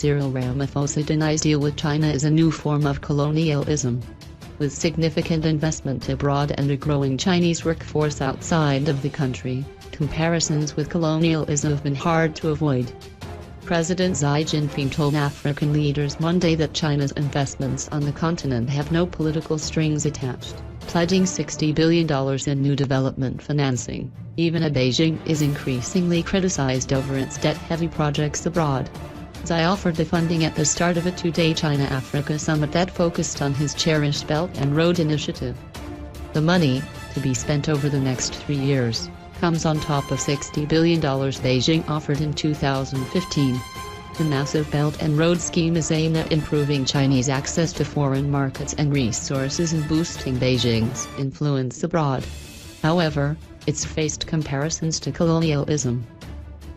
Cyril Ramaphosa denies deal with China is a new form of colonialism. With significant investment abroad and a growing Chinese workforce outside of the country, comparisons with colonialism have been hard to avoid. President Xi Jinping told African leaders Monday that China's investments on the continent have no political strings attached, pledging $60 billion in new development financing. Even as Beijing is increasingly criticized over its debt-heavy projects abroad. Xi offered the funding at the start of a two-day China-Africa summit that focused on his cherished Belt and Road initiative. The money, to be spent over the next 3 years, comes on top of $60 billion Beijing offered in 2015. The massive Belt and Road scheme is aimed at improving Chinese access to foreign markets and resources and boosting Beijing's influence abroad. However, it's faced comparisons to colonialism.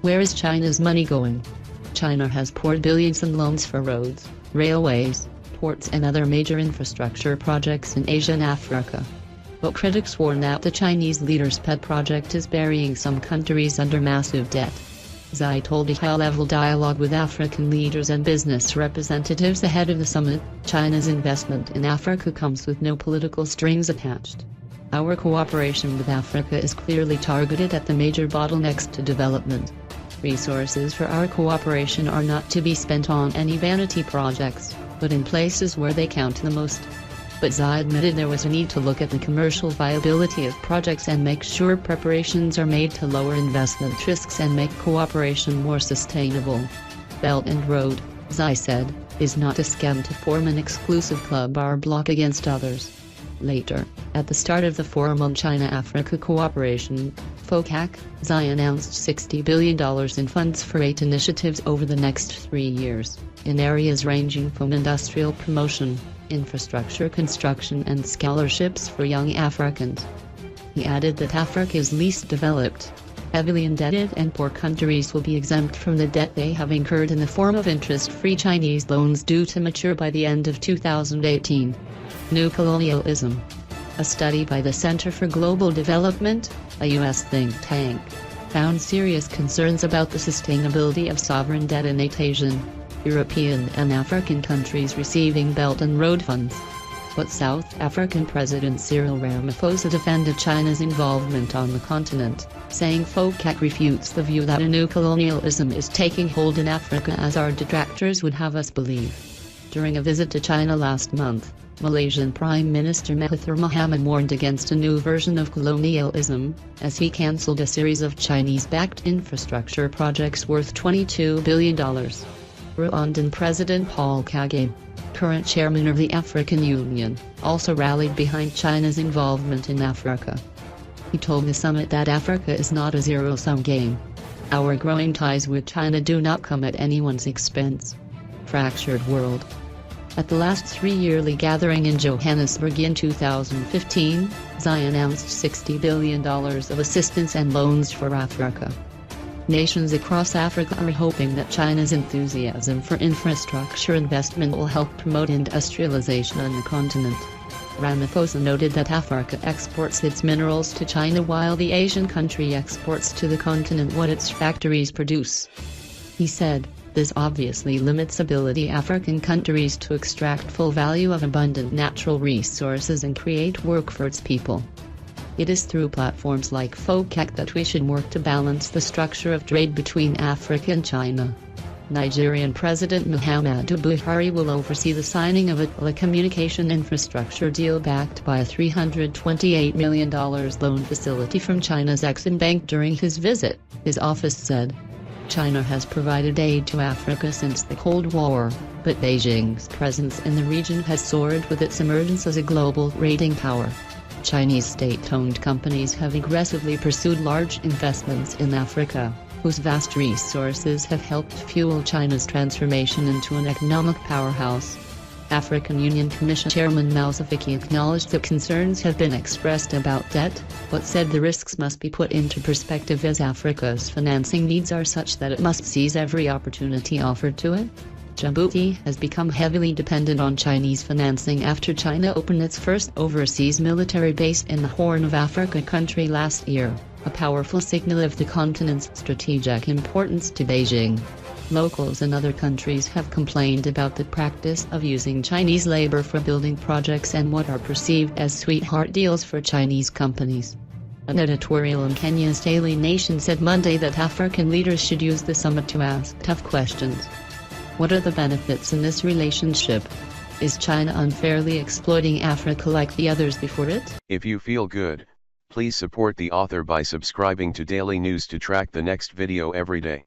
Where is China's money going? China has poured billions in loans for roads, railways, ports and other major infrastructure projects in Asia and Africa. But critics warn that the Chinese leader's pet project is burying some countries under massive debt. Xi told a high-level dialogue with African leaders and business representatives ahead of the summit, China's investment in Africa comes with no political strings attached. Our cooperation with Africa is clearly targeted at the major bottlenecks to development. Resources for our cooperation are not to be spent on any vanity projects, but in places where they count the most. But Xi admitted there was a need to look at the commercial viability of projects and make sure preparations are made to lower investment risks and make cooperation more sustainable. Belt and Road, Xi said, is not a scam to form an exclusive club or bloc against others. Later, at the start of the Forum on China-Africa Cooperation, FOCAC, Xi announced $60 billion in funds for 8 initiatives over the next 3 years, in areas ranging from industrial promotion, infrastructure construction and scholarships for young Africans. He added that Africa's least developed, heavily indebted and poor countries will be exempt from the debt they have incurred in the form of interest-free Chinese loans due to mature by the end of 2018. New Colonialism. A study by the Center for Global Development, a U.S. think tank, found serious concerns about the sustainability of sovereign debt in 8 Asian, European and African countries receiving Belt and Road funds. But South African President Cyril Ramaphosa defended China's involvement on the continent, saying FOCAC refutes the view that a new colonialism is taking hold in Africa as our detractors would have us believe. During a visit to China last month, Malaysian Prime Minister Mahathir Mohamad warned against a new version of colonialism, as he cancelled a series of Chinese-backed infrastructure projects worth $22 billion. Rwandan President Paul Kagame, current chairman of the African Union, also rallied behind China's involvement in Africa. He told the summit that Africa is not a zero-sum game. Our growing ties with China do not come at anyone's expense. Fractured world. At the last 3-yearly gathering in Johannesburg in 2015, Xi announced $60 billion of assistance and loans for Africa. Nations across Africa are hoping that China's enthusiasm for infrastructure investment will help promote industrialization on the continent. Ramaphosa noted that Africa exports its minerals to China while the Asian country exports to the continent what its factories produce. He said, "This obviously limits ability African countries to extract full value of abundant natural resources and create work for its people. It is through platforms like FOCAC that we should work to balance the structure of trade between Africa and China." Nigerian President Muhammadu Buhari will oversee the signing of a telecommunication infrastructure deal backed by a $328 million loan facility from China's Exim Bank during his visit, his office said. China has provided aid to Africa since the Cold War, but Beijing's presence in the region has soared with its emergence as a global rating power. Chinese state-owned companies have aggressively pursued large investments in Africa, whose vast resources have helped fuel China's transformation into an economic powerhouse. African Union Commission Chairman Moussa Faki acknowledged that concerns have been expressed about debt, but said the risks must be put into perspective as Africa's financing needs are such that it must seize every opportunity offered to it. Djibouti has become heavily dependent on Chinese financing after China opened its first overseas military base in the Horn of Africa country last year, a powerful signal of the continent's strategic importance to Beijing. Locals in other countries have complained about the practice of using Chinese labor for building projects and what are perceived as sweetheart deals for Chinese companies. An editorial in Kenya's Daily Nation said Monday that African leaders should use the summit to ask tough questions. What are the benefits in this relationship? Is China unfairly exploiting Africa like the others before it? If you feel good, please support the author by subscribing to Daily News to track the next video every day.